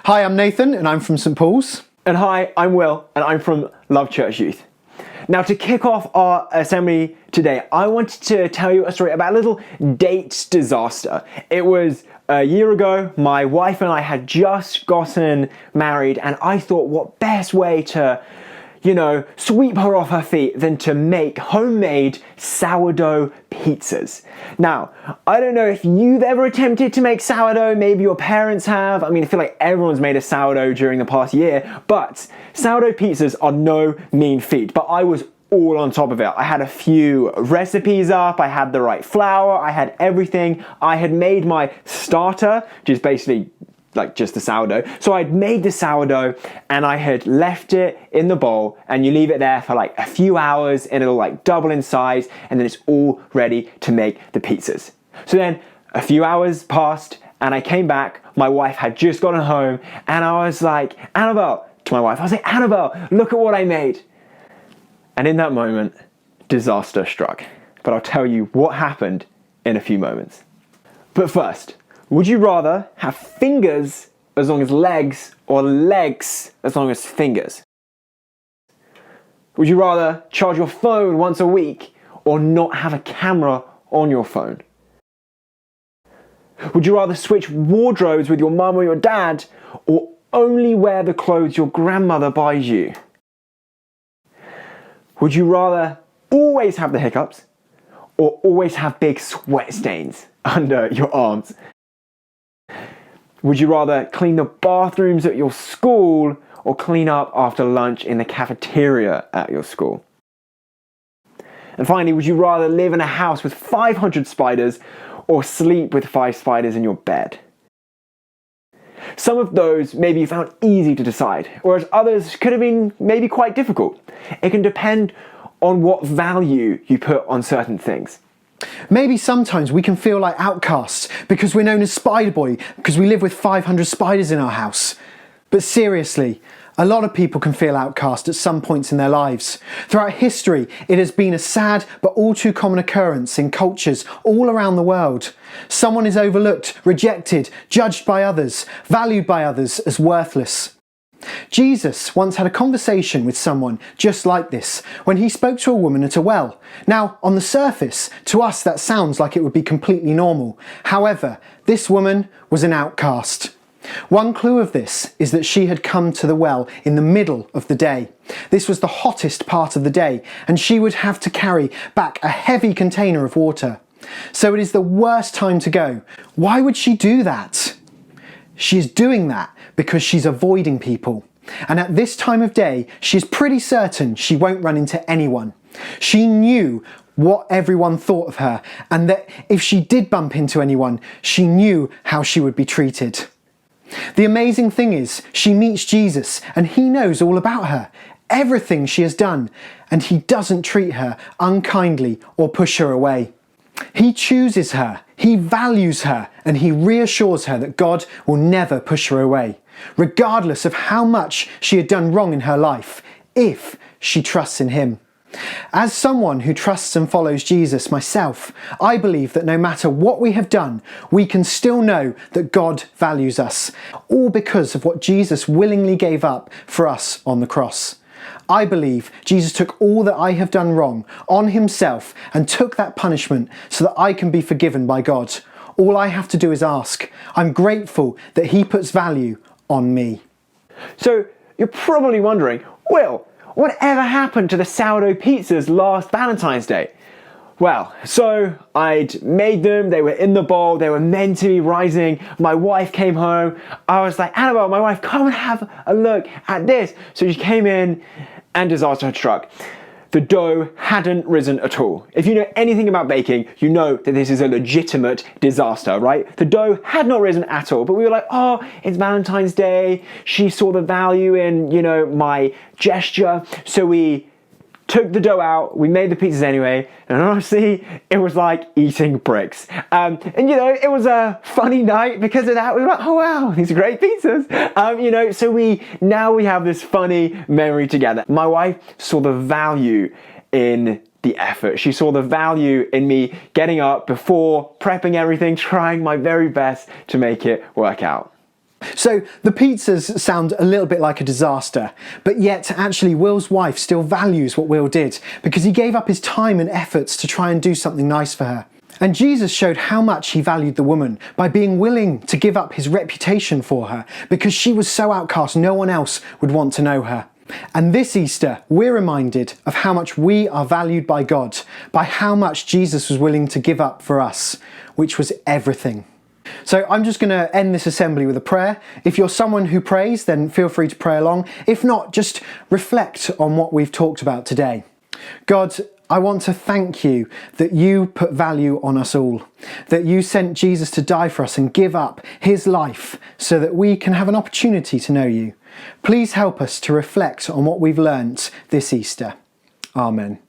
Hi, I'm Nathan and I'm from St Paul's. And hi, I'm Will and I'm from Love Church Youth. Now, to kick off our assembly today, I wanted to tell you a story about a little date disaster. It was a year ago. My wife and I had just gotten married, and I thought, what best way to, sweep her off her feet than to make homemade sourdough pizzas. Now, I don't know if you've ever attempted to make sourdough, maybe your parents have. I feel like everyone's made a sourdough during the past year, but sourdough pizzas are no mean feat. But I was all on top of it. I had a few recipes up, I had the right flour, I had everything. I had made my starter, which is basically like just the sourdough. So I'd made the sourdough and I had left it in the bowl, and you leave it there for like a few hours and it'll like double in size, and then it's all ready to make the pizzas. So then a few hours passed and I came back. My wife had just gotten home and I was like, Annabelle, to my wife, I was like, Annabelle, look at what I made. And in that moment, disaster struck. But I'll tell you what happened in a few moments. But first, would you rather have fingers as long as legs or legs as long as fingers? Would you rather charge your phone once a week or not have a camera on your phone? Would you rather switch wardrobes with your mum or your dad, or only wear the clothes your grandmother buys you? Would you rather always have the hiccups or always have big sweat stains under your arms? Would you rather clean the bathrooms at your school or clean up after lunch in the cafeteria at your school? And finally, would you rather live in a house with 500 spiders or sleep with 5 spiders in your bed? Some of those maybe you found easy to decide, whereas others could have been maybe quite difficult. It can depend on what value you put on certain things. Maybe sometimes we can feel like outcasts because we're known as Spider Boy because we live with 500 spiders in our house. But seriously, a lot of people can feel outcast at some points in their lives. Throughout history, it has been a sad but all too common occurrence in cultures all around the world. Someone is overlooked, rejected, judged by others, valued by others as worthless. Jesus once had a conversation with someone just like this when he spoke to a woman at a well. Now, on the surface, to us that sounds like it would be completely normal. However, this woman was an outcast. One clue of this is that she had come to the well in the middle of the day. This was the hottest part of the day, and she would have to carry back a heavy container of water. So it is the worst time to go. Why would she do that? She is doing that because she's avoiding people. And at this time of day, she's pretty certain she won't run into anyone. She knew what everyone thought of her, and that if she did bump into anyone, she knew how she would be treated. The amazing thing is, she meets Jesus and he knows all about her, everything she has done, and he doesn't treat her unkindly or push her away. He chooses her, he values her, and he reassures her that God will never push her away, regardless of how much she had done wrong in her life, if she trusts in him. As someone who trusts and follows Jesus myself, I believe that no matter what we have done, we can still know that God values us, all because of what Jesus willingly gave up for us on the cross. I believe Jesus took all that I have done wrong on himself and took that punishment so that I can be forgiven by God. All I have to do is ask. I'm grateful that he puts value on me. So you're probably wondering, Will, whatever happened to the sourdough pizzas last Valentine's Day? Well, so I'd made them, they were in the bowl, they were meant to be rising. My wife came home. I was like, Annabelle, my wife, come and have a look at this. So she came in and disaster had struck. The dough hadn't risen at all. If you know anything about baking, you know that this is a legitimate disaster, right? The dough had not risen at all, but we were like, oh, it's Valentine's Day. She saw the value in, my gesture. So we took the dough out, we made the pizzas anyway, and honestly, it was like eating bricks. It was a funny night because of that. We were like, oh wow, these are great pizzas. So we have this funny memory together. My wife saw the value in the effort. She saw the value in me getting up before prepping everything, trying my very best to make it work out. So the pizzas sound a little bit like a disaster, but yet actually Will's wife still values what Will did because he gave up his time and efforts to try and do something nice for her. And Jesus showed how much he valued the woman by being willing to give up his reputation for her because she was so outcast no one else would want to know her. And this Easter, we're reminded of how much we are valued by God, by how much Jesus was willing to give up for us, which was everything. So I'm just going to end this assembly with a prayer. If you're someone who prays, then feel free to pray along. If not, just reflect on what we've talked about today. God, I want to thank you that you put value on us all, that you sent Jesus to die for us and give up his life so that we can have an opportunity to know you. Please help us to reflect on what we've learnt this Easter. Amen.